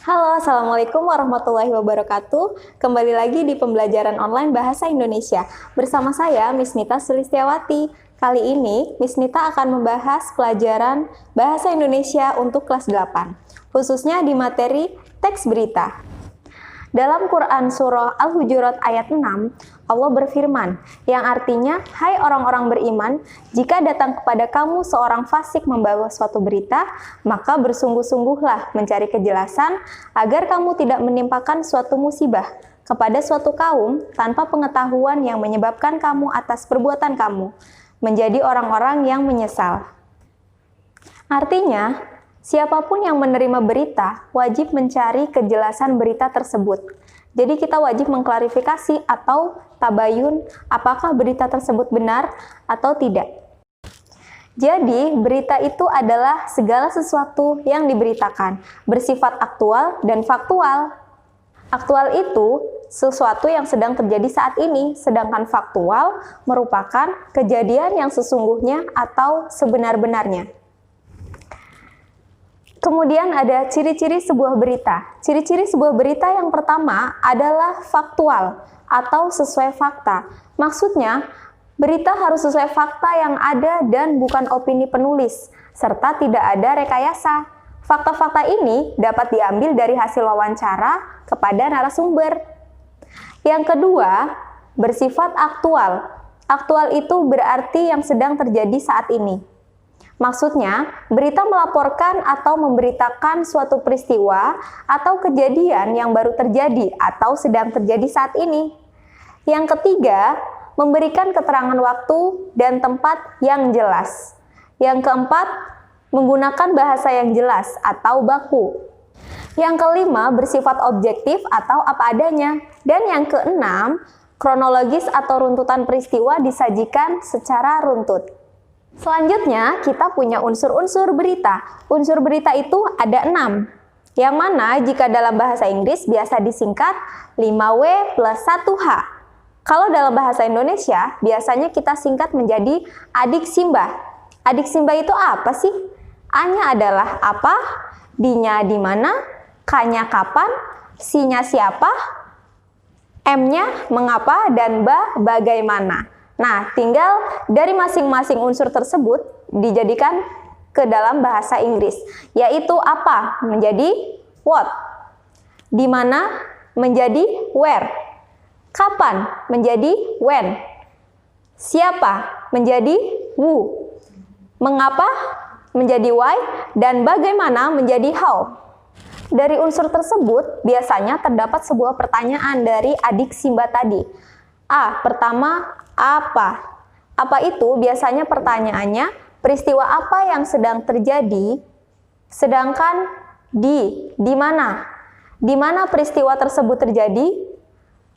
Halo, Assalamualaikum warahmatullahi wabarakatuh. Kembali lagi di pembelajaran online Bahasa Indonesia. Bersama saya, Miss Nita Sulistiawati. Kali ini, Miss Nita akan membahas pelajaran Bahasa Indonesia untuk kelas 8, khususnya di materi teks berita. Dalam Quran Surah Al-Hujurat ayat 6, Allah berfirman, yang artinya, hai orang-orang beriman, jika datang kepada kamu seorang fasik membawa suatu berita, maka bersungguh-sungguhlah mencari kejelasan agar kamu tidak menimpakan suatu musibah kepada suatu kaum tanpa pengetahuan yang menyebabkan kamu atas perbuatan kamu, menjadi orang-orang yang menyesal. Artinya, siapapun yang menerima berita wajib mencari kejelasan berita tersebut. Jadi kita wajib mengklarifikasi atau tabayun apakah berita tersebut benar atau tidak. Jadi berita itu adalah segala sesuatu yang diberitakan, bersifat aktual dan faktual. Aktual itu sesuatu yang sedang terjadi saat ini, sedangkan faktual merupakan kejadian yang sesungguhnya atau sebenar-benarnya. Kemudian ada ciri-ciri sebuah berita. Ciri-ciri sebuah berita yang pertama adalah faktual atau sesuai fakta. Maksudnya, berita harus sesuai fakta yang ada dan bukan opini penulis, serta tidak ada rekayasa. Fakta-fakta ini dapat diambil dari hasil wawancara kepada narasumber. Yang kedua, bersifat aktual. Aktual itu berarti yang sedang terjadi saat ini. Maksudnya, berita melaporkan atau memberitakan suatu peristiwa atau kejadian yang baru terjadi atau sedang terjadi saat ini. Yang ketiga, memberikan keterangan waktu dan tempat yang jelas. Yang keempat, menggunakan bahasa yang jelas atau baku. Yang kelima, bersifat objektif atau apa adanya. Dan yang keenam, kronologis atau runtutan peristiwa disajikan secara runtut. Selanjutnya, kita punya unsur-unsur berita. Unsur berita itu ada 6, yang mana jika dalam bahasa Inggris biasa disingkat 5W plus 1H. Kalau dalam bahasa Indonesia, biasanya kita singkat menjadi adik simbah. Adik simbah itu apa sih? A-nya adalah apa, D-nya di mana, K-nya kapan, C-nya siapa, M-nya mengapa, dan B bagaimana. Nah, tinggal dari masing-masing unsur tersebut dijadikan ke dalam bahasa Inggris, yaitu apa menjadi what, di mana menjadi where, kapan menjadi when, siapa menjadi who, mengapa menjadi why, dan bagaimana menjadi how. Dari unsur tersebut biasanya terdapat sebuah pertanyaan dari adik Simba tadi. A. Pertama, apa? Apa itu biasanya pertanyaannya peristiwa apa yang sedang terjadi, sedangkan di mana? Di mana peristiwa tersebut terjadi?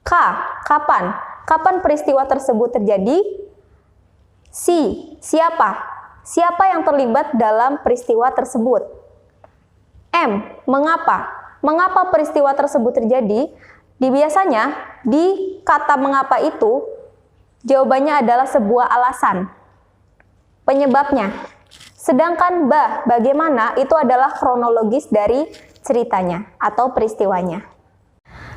K. Kapan? Kapan peristiwa tersebut terjadi? C. Siapa? Siapa yang terlibat dalam peristiwa tersebut? M. Mengapa? Mengapa peristiwa tersebut terjadi? Biasanya di kata mengapa itu jawabannya adalah sebuah alasan, penyebabnya. Sedangkan bagaimana itu adalah kronologis dari ceritanya atau peristiwanya.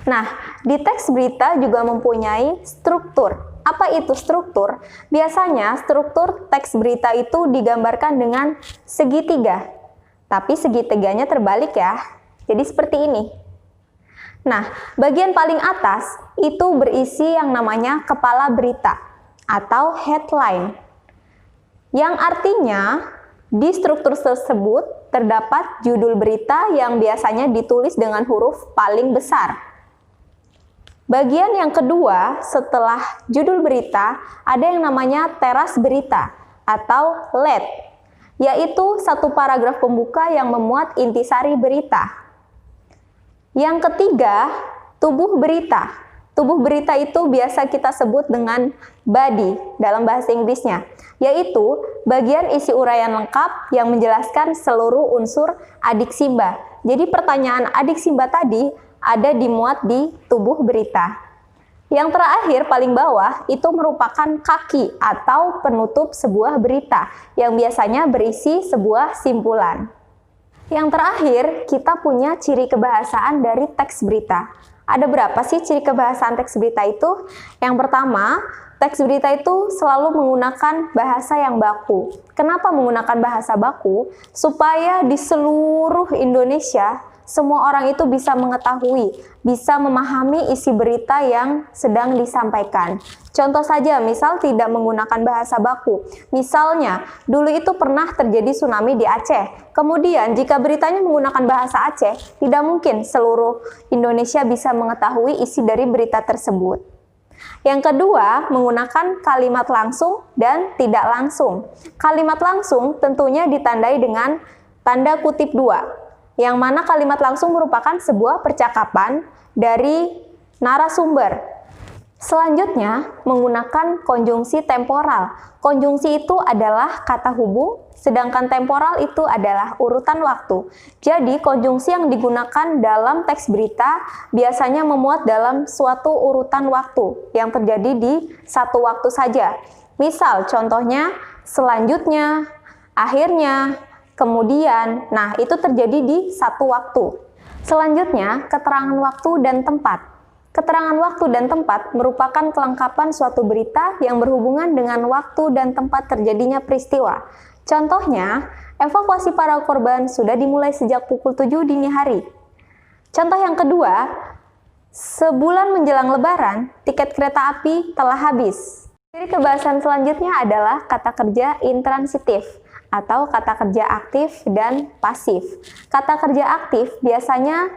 Nah, di teks berita juga mempunyai struktur. Apa itu struktur? Biasanya struktur teks berita itu digambarkan dengan segitiga. Tapi segitiganya terbalik ya. Jadi seperti ini. Nah, bagian paling atas itu berisi yang namanya kepala berita atau headline. Yang artinya di struktur tersebut terdapat judul berita yang biasanya ditulis dengan huruf paling besar. Bagian yang kedua setelah judul berita ada yang namanya teras berita atau lead, yaitu satu paragraf pembuka yang memuat intisari berita. Yang ketiga, tubuh berita. Tubuh berita itu biasa kita sebut dengan body dalam bahasa Inggrisnya, yaitu bagian isi uraian lengkap yang menjelaskan seluruh unsur adik Simba. Jadi pertanyaan adik Simba tadi ada dimuat di tubuh berita. Yang terakhir paling bawah itu merupakan kaki atau penutup sebuah berita yang biasanya berisi sebuah simpulan. Yang terakhir, kita punya ciri kebahasaan dari teks berita. Ada berapa sih ciri kebahasaan teks berita itu? Yang pertama, teks berita itu selalu menggunakan bahasa yang baku. Kenapa menggunakan bahasa baku? Supaya di seluruh Indonesia, semua orang itu bisa mengetahui, bisa memahami isi berita yang sedang disampaikan. Contoh saja, misal tidak menggunakan bahasa baku. Misalnya, dulu itu pernah terjadi tsunami di Aceh. Kemudian, jika beritanya menggunakan bahasa Aceh, tidak mungkin seluruh Indonesia bisa mengetahui isi dari berita tersebut. Yang kedua, menggunakan kalimat langsung dan tidak langsung. Kalimat langsung tentunya ditandai dengan tanda kutip 2. Yang mana kalimat langsung merupakan sebuah percakapan dari narasumber. Selanjutnya, menggunakan konjungsi temporal. Konjungsi itu adalah kata hubung, sedangkan temporal itu adalah urutan waktu. Jadi, konjungsi yang digunakan dalam teks berita biasanya memuat dalam suatu urutan waktu yang terjadi di satu waktu saja. Misal, contohnya, selanjutnya, akhirnya, kemudian, nah itu terjadi di satu waktu. Selanjutnya, keterangan waktu dan tempat. Keterangan waktu dan tempat merupakan kelengkapan suatu berita yang berhubungan dengan waktu dan tempat terjadinya peristiwa. Contohnya, evakuasi para korban sudah dimulai sejak pukul 7 dini hari. Contoh yang kedua, sebulan menjelang Lebaran, tiket kereta api telah habis. Jadi kebahasan selanjutnya adalah kata kerja intransitif atau kata kerja aktif dan pasif. Kata kerja aktif biasanya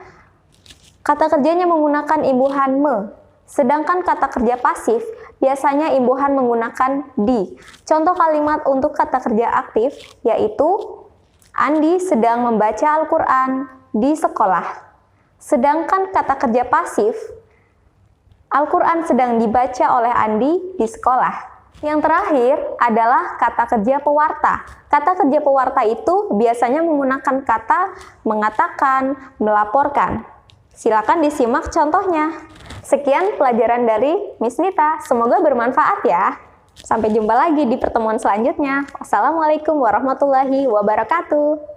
kata kerjanya menggunakan imbuhan me, sedangkan kata kerja pasif biasanya imbuhan menggunakan di. Contoh kalimat untuk kata kerja aktif yaitu Andi sedang membaca Al-Quran di sekolah. Sedangkan kata kerja pasif, Al-Quran sedang dibaca oleh Andi di sekolah. Yang terakhir adalah kata kerja pewarta. Kata kerja pewarta itu biasanya menggunakan kata mengatakan, melaporkan. Silakan disimak contohnya. Sekian pelajaran dari Miss Nita. Semoga bermanfaat ya. Sampai jumpa lagi di pertemuan selanjutnya. Wassalamualaikum warahmatullahi wabarakatuh.